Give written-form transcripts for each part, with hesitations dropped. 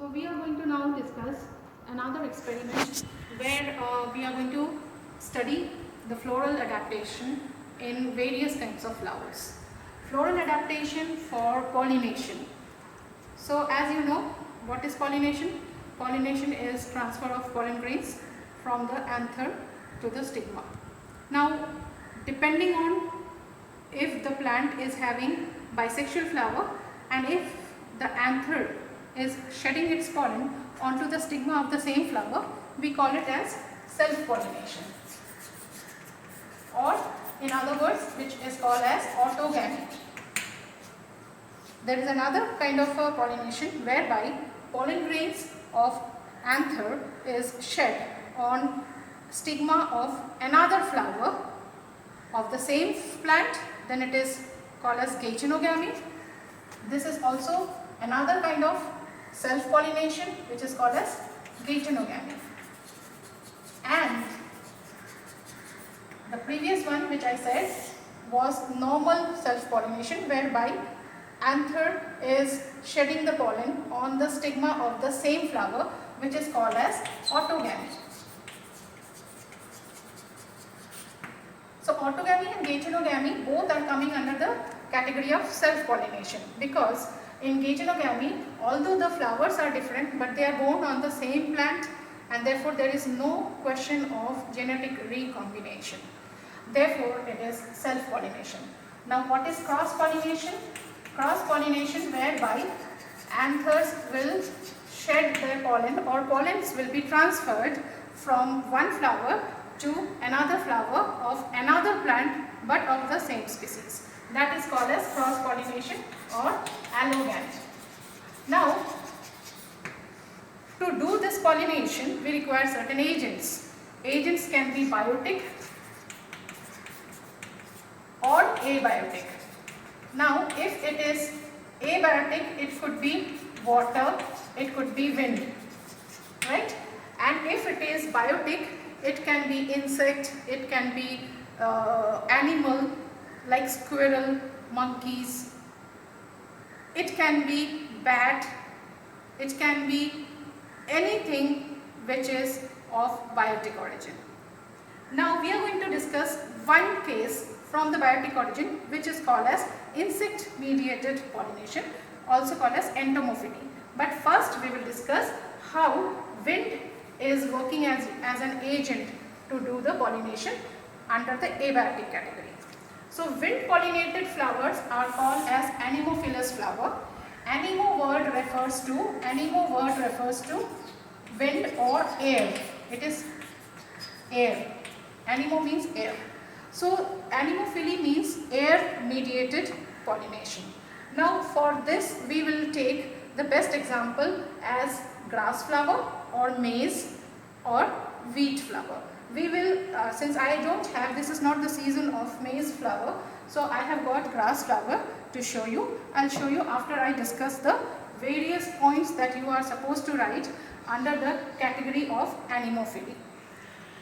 So we are going to now discuss another experiment where we are going to study the floral adaptation in various kinds of flowers. Floral adaptation for pollination. So as you know, what is pollination? Pollination is transfer of pollen grains from the anther to the stigma. Now, depending on if the plant is having bisexual flower and if the anther is shedding its pollen onto the stigma of the same flower, we call it as self-pollination, or in other words, which is called as autogamy. There is another kind of pollination whereby pollen grains of anther is shed on stigma of another flower of the same plant, then it is called as gagenogamy. This is also another kind of self-pollination which is called as gagenogamy. And the previous one which I said was normal self-pollination, whereby anther is shedding the pollen on the stigma of the same flower, which is called as autogamy. So autogamy and gagenogamy both are coming under the category of self-pollination, because in gagenogamy, although the flowers are different, but they are born on the same plant, and therefore there is no question of genetic recombination. Therefore it is self-pollination. Now what is cross-pollination? Cross-pollination whereby anthers will shed their pollen, or pollens will be transferred from one flower to another flower of another plant but of the same species. That is called as cross-pollination or allogamy. Now, to do this pollination, we require certain agents. Agents can be biotic or abiotic. Now, if it is abiotic, it could be water, it could be wind, right? And if it is biotic, it can be insect, it can be animal like squirrel, monkeys, it can be bat, it can be anything which is of biotic origin. Now we are going to discuss one case from the biotic origin which is called as insect mediated pollination, also called as entomophily. But first we will discuss how wind is working as an agent to do the pollination under the abiotic category. So wind pollinated flowers are called as anemophilous flower. Anemo word refers to wind or air. It is air. Anemo means air. So anemophily means air mediated pollination. Now for this we will take the best example as grass flower or maize or wheat flower. We will, since I don't have, this is not the season of maize flower, so I have got grass flower to show you. I'll show you after I discuss the various points that you are supposed to write under the category of anemophily.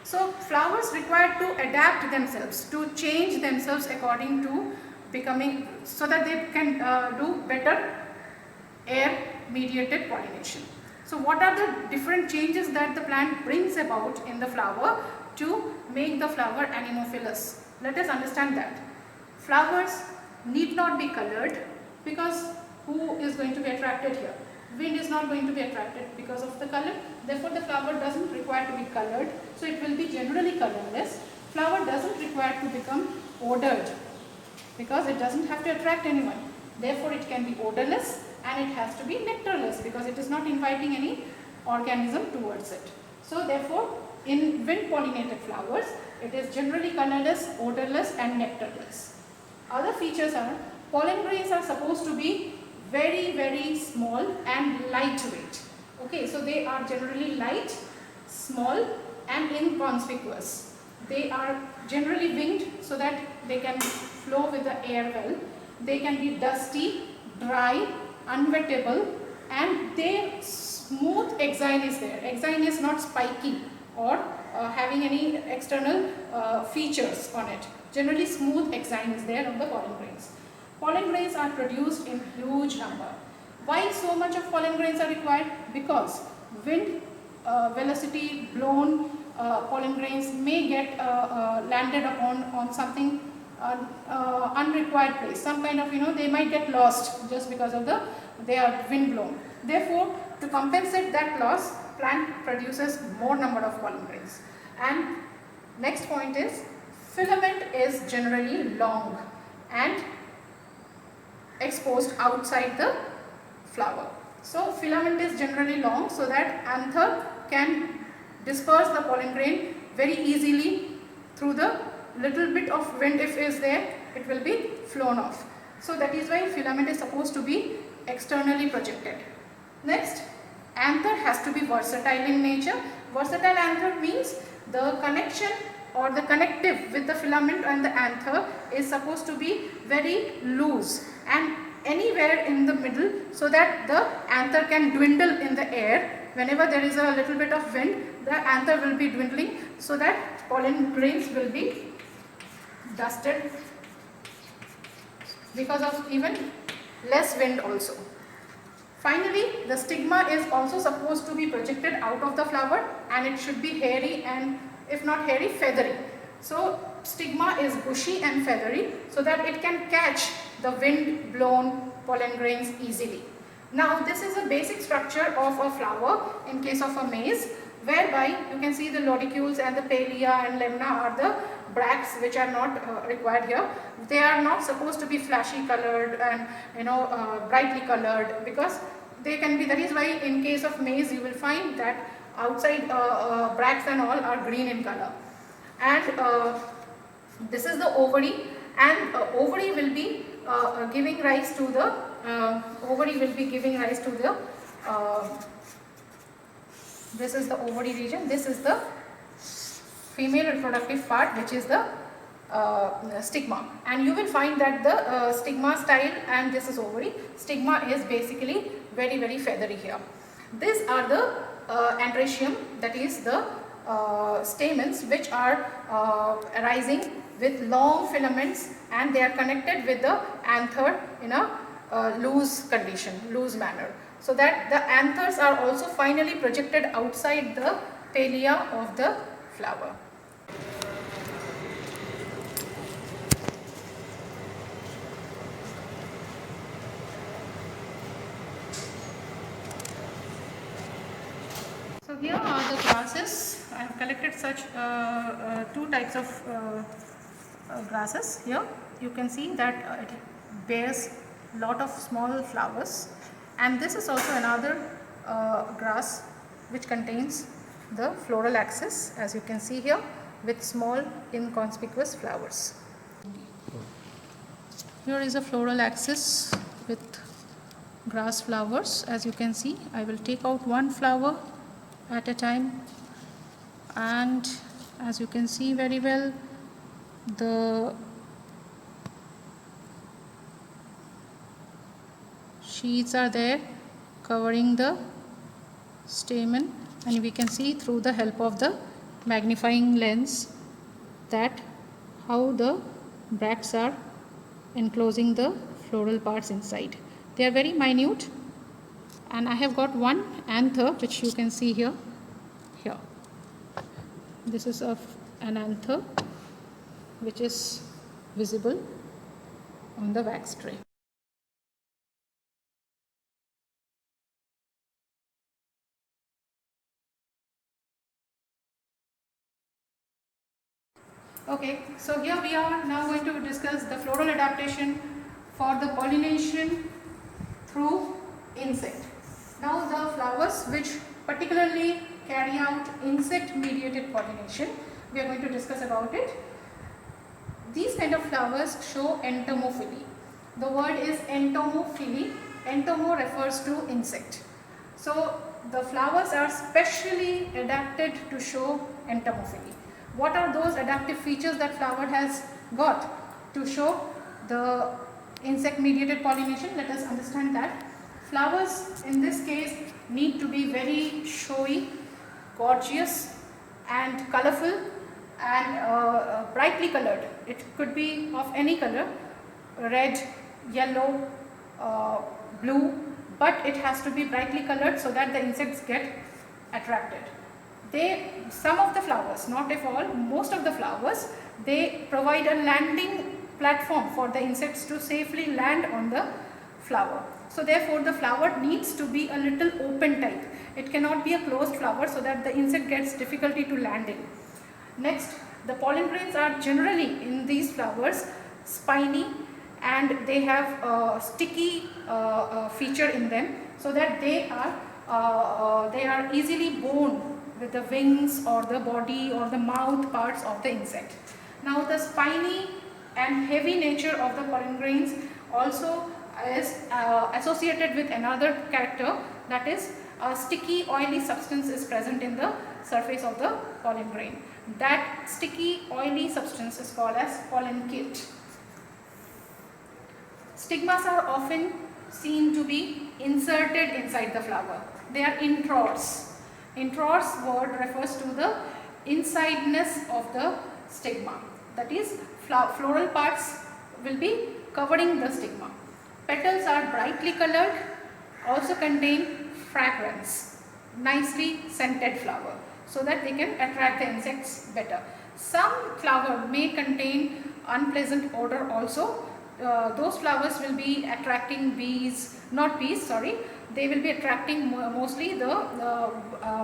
So flowers require to adapt themselves, to change themselves according to becoming, so that they can do better air mediated pollination. So what are the different changes that the plant brings about in the flower to make the flower anemophilous? Let us understand that. Flowers need not be colored, because who is going to be attracted here? Wind is not going to be attracted because of the color. Therefore the flower doesn't require to be colored, so it will be generally colorless. Flower doesn't require to become odored, because it doesn't have to attract anyone. Therefore it can be odorless, and it has to be nectarless, because it is not inviting any organism towards it. So therefore in wind pollinated flowers, it is generally colorless, odorless and nectarless. Other features are pollen grains are supposed to be very small and lightweight. Okay, so they are generally light, small and inconspicuous. They are generally winged so that they can flow with the air well. They can be dusty, dry, unwettable, and their smooth exine is there. Exine is not spiky or having any external features on it. Generally smooth exine is there on the pollen grains. Pollen grains are produced in huge number. Why so much of pollen grains are required? Because wind velocity blown pollen grains may get landed upon on something unrequired place. Some kind of, they might get lost just because of they are wind blown. Therefore, to compensate that loss, plant produces more number of pollen grains. And next point is, filament is generally long and exposed outside the flower. So filament is generally long so that anther can disperse the pollen grain very easily through the little bit of wind. If is there, it will be flown off. So that is why filament is supposed to be externally projected. Next, anther has to be versatile in nature. Versatile anther means the connection or the connective with the filament and the anther is supposed to be very loose and anywhere in the middle, so that the anther can dwindle in the air. Whenever there is a little bit of wind, the anther will be dwindling so that pollen grains will be dusted because of even less wind also. Finally, the stigma is also supposed to be projected out of the flower, and it should be hairy and, if not hairy, feathery. So stigma is bushy and feathery so that it can catch the wind blown pollen grains easily. Now this is a basic structure of a flower in case of a maize, whereby you can see the lodicules and the palea and lemna are the bracts which are not required here. They are not supposed to be flashy colored and brightly colored, because they can be, that is why in case of maize you will find that outside bracts and all are green in color. And this is the ovary, and ovary will be giving rise to the this is the ovary region. This is the female reproductive part, which is the stigma, and you will find that the stigma style, and this is ovary. Stigma is basically very, very feathery here. These are the androecium, that is the stamens, which are arising with long filaments, and they are connected with the anther in a loose condition, loose manner, so that the anthers are also finally projected outside the palea of the flower. So here are the grasses. I have collected such two types of grasses. Here you can see that it bears lot of small flowers, and this is also another grass which contains the floral axis, as you can see here, with small inconspicuous flowers. Here is a floral axis with grass flowers. As you can see, I will take out one flower at a time, and as you can see very well, the sheaths are there covering the stamen, and we can see through the help of the magnifying lens that how the bracts are enclosing the floral parts inside. They are very minute, and I have got one anther which you can see here. This is of an anther which is visible on the wax tray. Okay, so here we are now going to discuss the floral adaptation for the pollination through insect. Now the flowers which particularly carry out insect mediated pollination, we are going to discuss about it. These kind of flowers show entomophily. The word is entomophily. Entomo refers to insect. So the flowers are specially adapted to show entomophily. What are those adaptive features that flower has got to show the insect mediated pollination? Let us understand that. Flowers in this case need to be very showy, gorgeous and colorful and brightly colored. It could be of any color: red, yellow, blue, but it has to be brightly colored so that the insects get attracted. Some of the flowers, not if all, most of the flowers, they provide a landing platform for the insects to safely land on the flower. So therefore the flower needs to be a little open type. It cannot be a closed flower so that the insect gets difficulty to land in. Next, the pollen grains are generally in these flowers spiny, and they have a sticky feature in them, so that they are easily borne with the wings or the body or the mouth parts of the insect. Now the spiny and heavy nature of the pollen grains also is associated with another character, that is a sticky oily substance is present in the surface of the pollen grain. That sticky oily substance is called as pollen kit. Stigmas are often seen to be inserted inside the flower. They are intrors. Intrors word refers to the insideness of the stigma. That is, floral parts will be covering the stigma. Petals are brightly colored, also contain fragrance, nicely scented flower, so that they can attract the insects better. Some flower may contain unpleasant odor also. Those flowers will be attracting bees, not bees, sorry, they will be attracting mostly the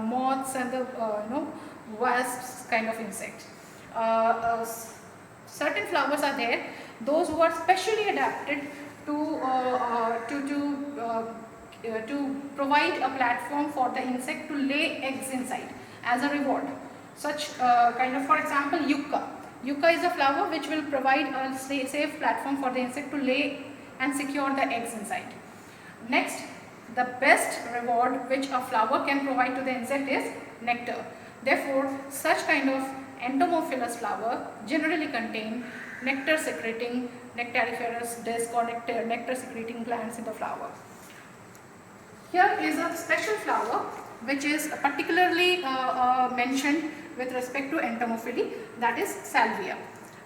moths and the wasps kind of insect. Certain flowers are there, those who are specially adapted to provide a platform for the insect to lay eggs inside as a reward. Such kind of, for example, yucca. Yucca is a flower which will provide a safe platform for the insect to lay and secure the eggs inside. Next, the best reward which a flower can provide to the insect is nectar. Therefore, such kind of entomophilous flower generally contain nectar secreting nectariferous disc or nectar secreting glands in the flower. Here is a special flower which is particularly mentioned with respect to entomophily, that is salvia.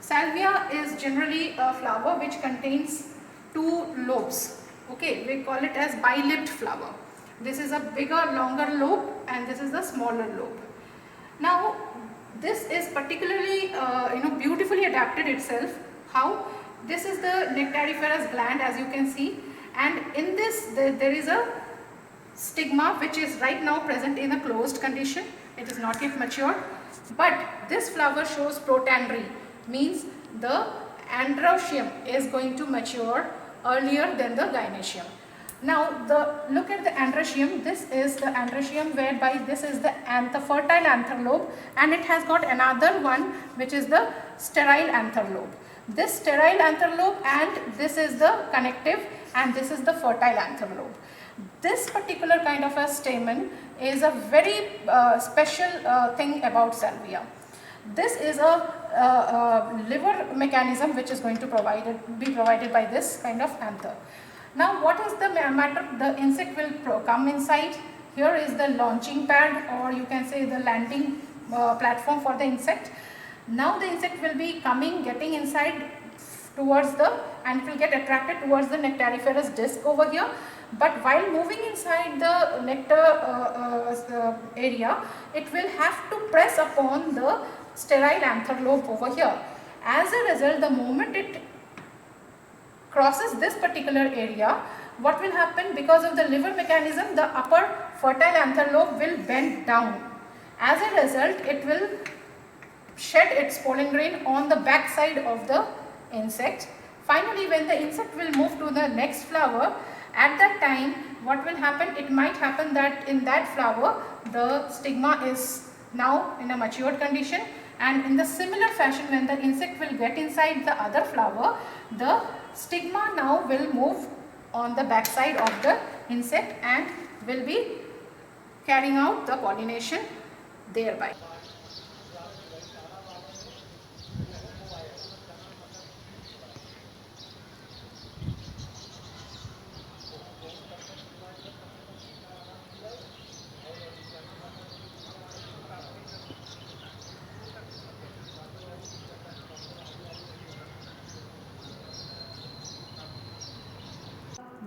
Salvia is generally a flower which contains two lobes. Okay, we call it as bi-lobed flower. This is a bigger, longer lobe, and this is the smaller lobe. Now, this is particularly beautifully adapted itself. How? This is the nectariferous gland, as you can see, and in this there is a stigma which is right now present in a closed condition. It is not yet mature, but this flower shows protandry, means the androecium is going to mature earlier than the gynoecium. Now look at the androecium. This is the androecium, whereby this is the fertile anther lobe, and it has got another one which is the sterile anther lobe. This sterile anther lobe, and this is the connective, and this is the fertile anther lobe. This particular kind of a stamen is a very special thing about salvia. This is a liver mechanism which is going to be provided by this kind of anther. Now, what is the matter? The insect will come inside. Here is the launching pad, or you can say the landing platform for the insect. Now the insect will be getting inside towards and it will get attracted towards the nectariferous disc over here. But while moving inside the nectar area, it will have to press upon the sterile anther lobe over here. As a result, the moment it crosses this particular area, what will happen? Because of the liver mechanism, the upper fertile anther lobe will bend down. As a result, it will shed its pollen grain on the back side of the insect. Finally, when the insect will move to the next flower, at that time, what will happen? It might happen that in that flower, the stigma is now in a matured condition, and in the similar fashion, when the insect will get inside the other flower, the stigma now will move on the back side of the insect and will be carrying out the pollination thereby.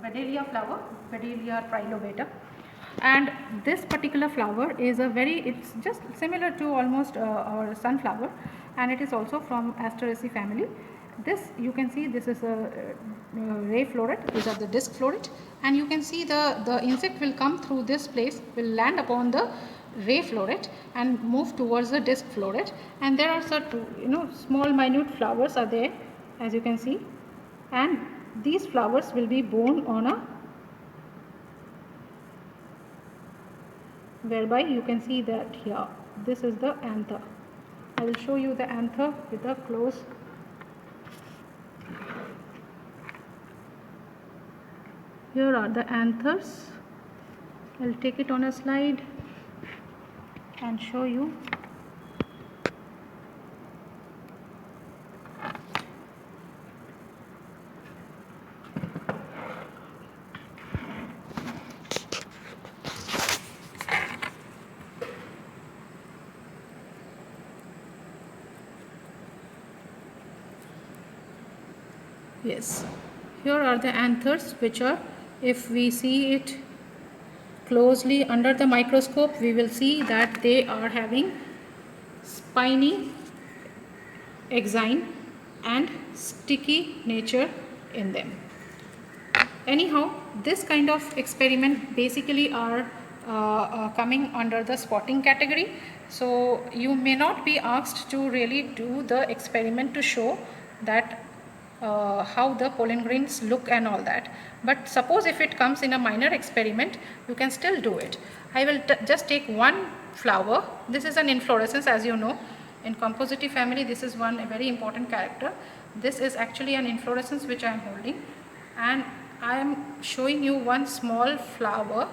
Vedalia flower, Phaedelia trilobata. And this particular flower is it's just similar to almost our sunflower, and it is also from Asteraceae family. This you can see, this is a ray floret, these are the disc floret, and you can see the insect will come through this place, will land upon the ray floret and move towards the disc floret, and there are certain small minute flowers are there, as you can see, and these flowers will be borne on a, whereby you can see that here this is the anther. I will show you the anther with a close. Here are the anthers. I'll take it on a slide and show you. Yes, here are the anthers, which are, if we see it closely under the microscope, we will see that they are having spiny exine and sticky nature in them. Anyhow, this kind of experiment basically are coming under the spotting category. So you may not be asked to really do the experiment to show that how the pollen grains look and all that, but suppose if it comes in a minor experiment, you can still do it. I will just take one flower. This is an inflorescence, as you know. In Compositae family, this is one very important character. This is actually an inflorescence which I am holding, and I am showing you one small flower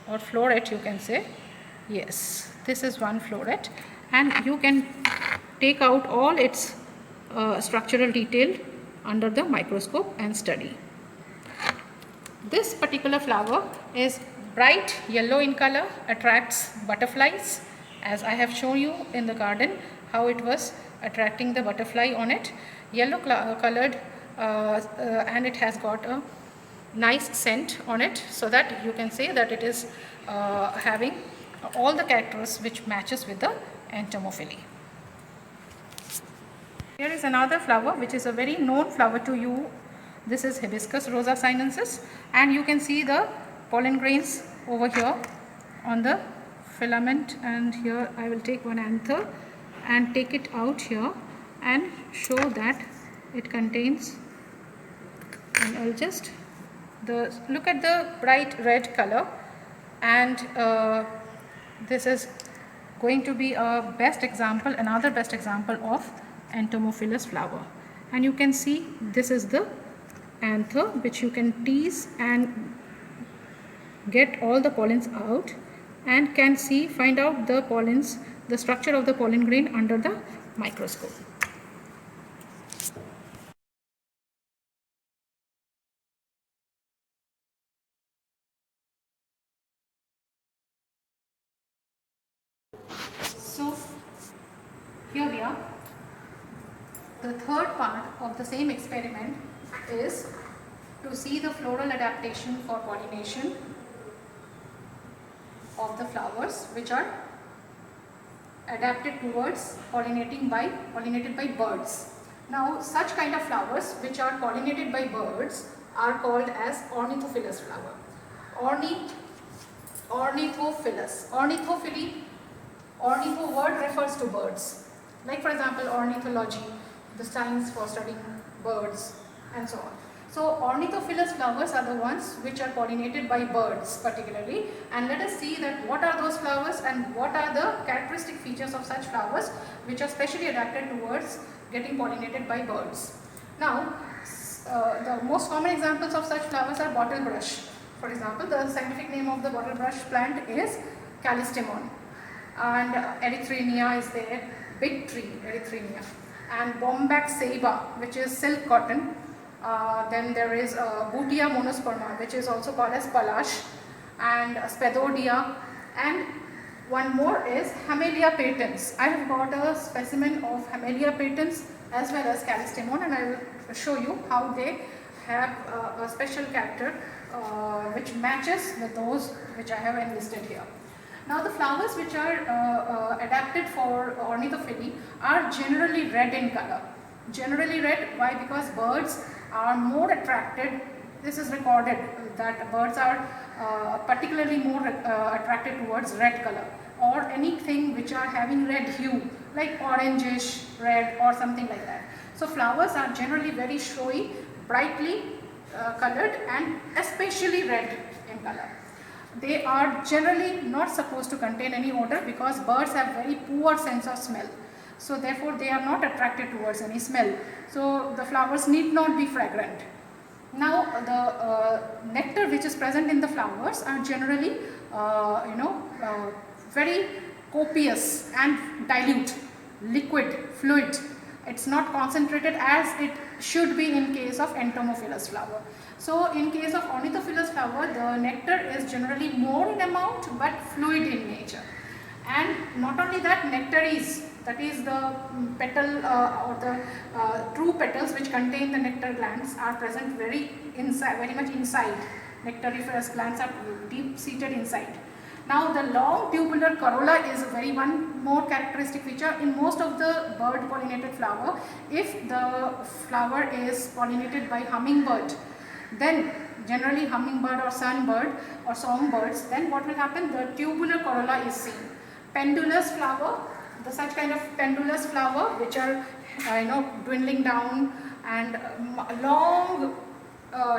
or floret, you can say. Yes, this is one floret, and you can take out all its structural detail under the microscope and study. This particular flower is bright yellow in color, attracts butterflies, as I have shown you in the garden how it was attracting the butterfly on it. Yellow colored and it has got a nice scent on it, so that you can say that it is having all the characters which matches with the entomophily. Here is another flower which is a very known flower to you. This is Hibiscus rosa sinensis, and you can see the pollen grains over here on the filament, and here I will take one anther and take it out here and show that it contains, and I'll just look at the bright red color, and this is going to be a best example, another best example of entomophilous flower. And you can see this is the anther which you can tease and get all the pollens out, and can find out the pollens, the structure of the pollen grain under the microscope. So here we are. The third part of the same experiment is to see the floral adaptation for pollination of the flowers which are adapted towards pollinated by birds. Now, such kind of flowers which are pollinated by birds are called as ornithophilous flower. Ornithophilous. Ornithophily, ornitho word refers to birds. Like for example, ornithology, the science for studying birds and so on. So ornithophilous flowers are the ones which are pollinated by birds particularly, and let us see that what are those flowers and what are the characteristic features of such flowers which are specially adapted towards getting pollinated by birds. Now, the most common examples of such flowers are bottlebrush. For example, the scientific name of the bottlebrush plant is Callistemon, and Erythrina is there, big tree Erythrina, and Bombax ceiba, which is silk cotton. Then there is Bootia monosperma, which is also called as Palash, and Spathodia, and one more is Hamelia patens. I have got a specimen of Hamelia patens as well as Callistemon, and I will show you how they have a special character which matches with those which I have enlisted here. Now the flowers which are adapted for ornithophilia are generally red in color. Generally red, why? Because birds are more attracted, this is recorded that birds are particularly more attracted towards red color or anything which are having red hue like orangish red or something like that. So flowers are generally very showy, brightly colored and especially red in color. They are generally not supposed to contain any odor because birds have very poor sense of smell. So therefore they are not attracted towards any smell. So the flowers need not be fragrant. Now the nectar which is present in the flowers are generally very copious and dilute, liquid, fluid. It's not concentrated as it should be in case of entomophilous flower. So in case of ornithophilous flower, the nectar is generally more in amount but fluid in nature. And not only that, nectaries, that is the petal or the true petals which contain the nectar glands are present very much inside. Nectariferous glands are deep seated inside. Now the long tubular corolla is one more characteristic feature in most of the bird pollinated flower. If the flower is pollinated by hummingbird, then generally hummingbird or sunbird or songbirds, then what will happen? The tubular corolla is seen. Pendulous flower, such kind of pendulous flower which are dwindling down and long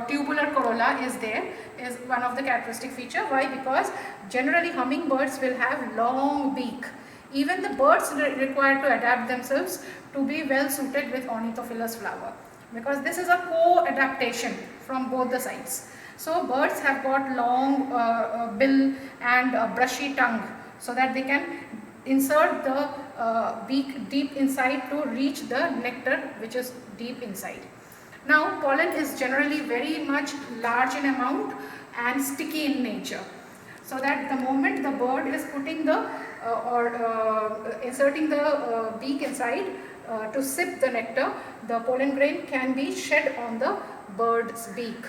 tubular corolla is there, is one of the characteristic feature. Why? Because generally hummingbirds will have long beak. Even the birds require to adapt themselves to be well suited with ornithophilous flower, because this is a co-adaptation from both the sides. So birds have got long bill and brushy tongue so that they can insert the beak deep inside to reach the nectar which is deep inside. Now pollen is generally very much large in amount and sticky in nature, so that the moment the bird is putting the inserting the beak inside to sip the nectar, the pollen grain can be shed on the bird's beak.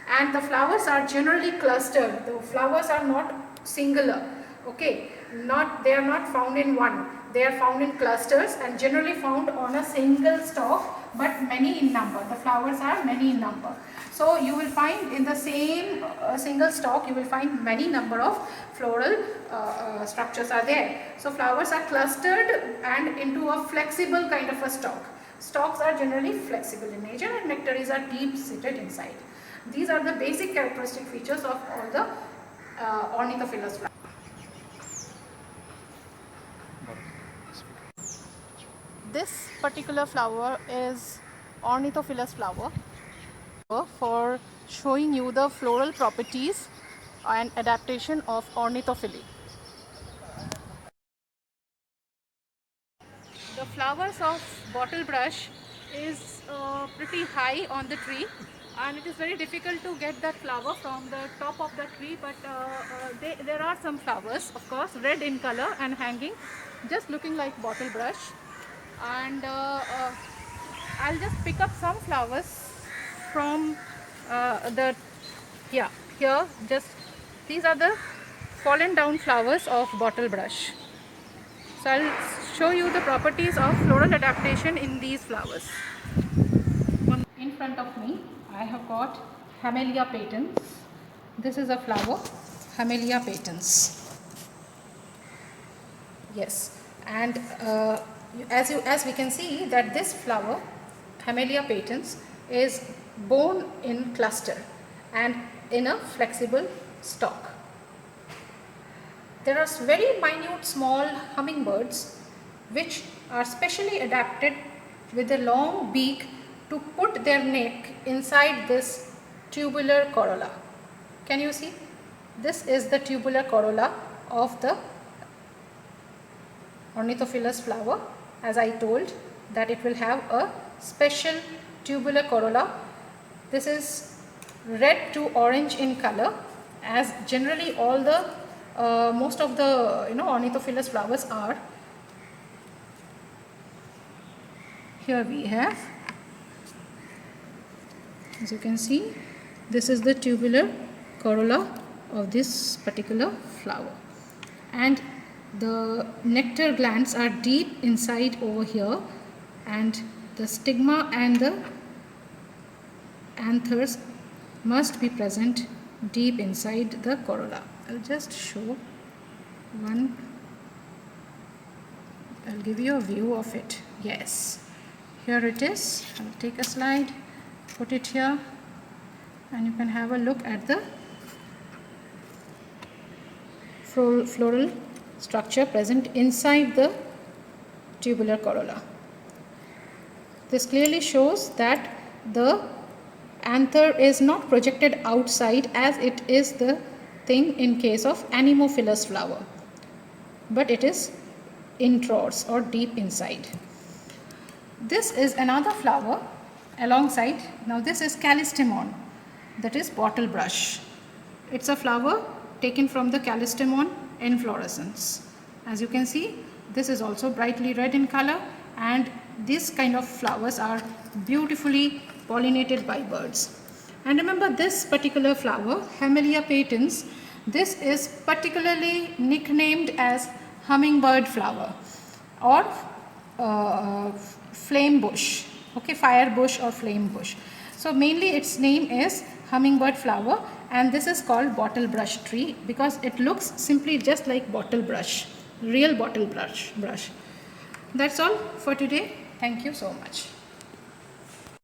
And the flowers are generally clustered. The flowers are not singular, okay, they are not found in one, they are found in clusters and generally found on a single stalk but many in number. The flowers are many in number. So you will find in the same single stalk, you will find many number of floral structures are there. So flowers are clustered and into a flexible kind of a stalk. Stalks are generally flexible in nature and nectaries are deep seated inside. These are the basic characteristic features of all the ornithophilous flowers. This particular flower is ornithophilous flower for showing you the floral properties and adaptation of ornithophilia. The flowers of bottlebrush is pretty high on the tree, and it is very difficult to get that flower from the top of the tree, but there are some flowers, of course, red in color and hanging, just looking like bottlebrush. And I'll just pick up some flowers from here just these are the fallen down flowers of bottlebrush. So I'll show you the properties of floral adaptation in these flowers. In front of me I have got Hamelia patens. This is a flower, Hamelia patens. Yes, and as we can see that this flower, Hamelia patens, is borne in cluster and in a flexible stalk. There are very minute small hummingbirds which are specially adapted with a long beak to put their neck inside this tubular corolla. Can you see? This is the tubular corolla of the ornithophilous flower. As I told that it will have a special tubular corolla. This is red to orange in color, as generally all the most of the ornithophilous flowers are. Here we have, as you can see, this is the tubular corolla of this particular flower, and the nectar glands are deep inside over here, and the stigma and the anthers must be present deep inside the corolla. I'll just show one. I'll give you a view of it. Yes, here it is. I'll take a slide, put it here, and you can have a look at the floral structure present inside the tubular corolla. This clearly shows that the anther is not projected outside as it is the thing in case of anemophilous flower, but it is introds or deep inside. This is another flower alongside. Now this is callistemon, that is bottle brush. It's a flower taken from the callistemon inflorescence. As you can see, this is also brightly red in color, and these kind of flowers are beautifully pollinated by birds. And remember, this particular flower, Hamelia patens, this is particularly nicknamed as hummingbird flower or flame bush, okay, fire bush or flame bush. So mainly its name is hummingbird flower, and this is called bottle brush tree because it looks simply just like bottle brush, real bottle brush. That's all for today. Thank you so much.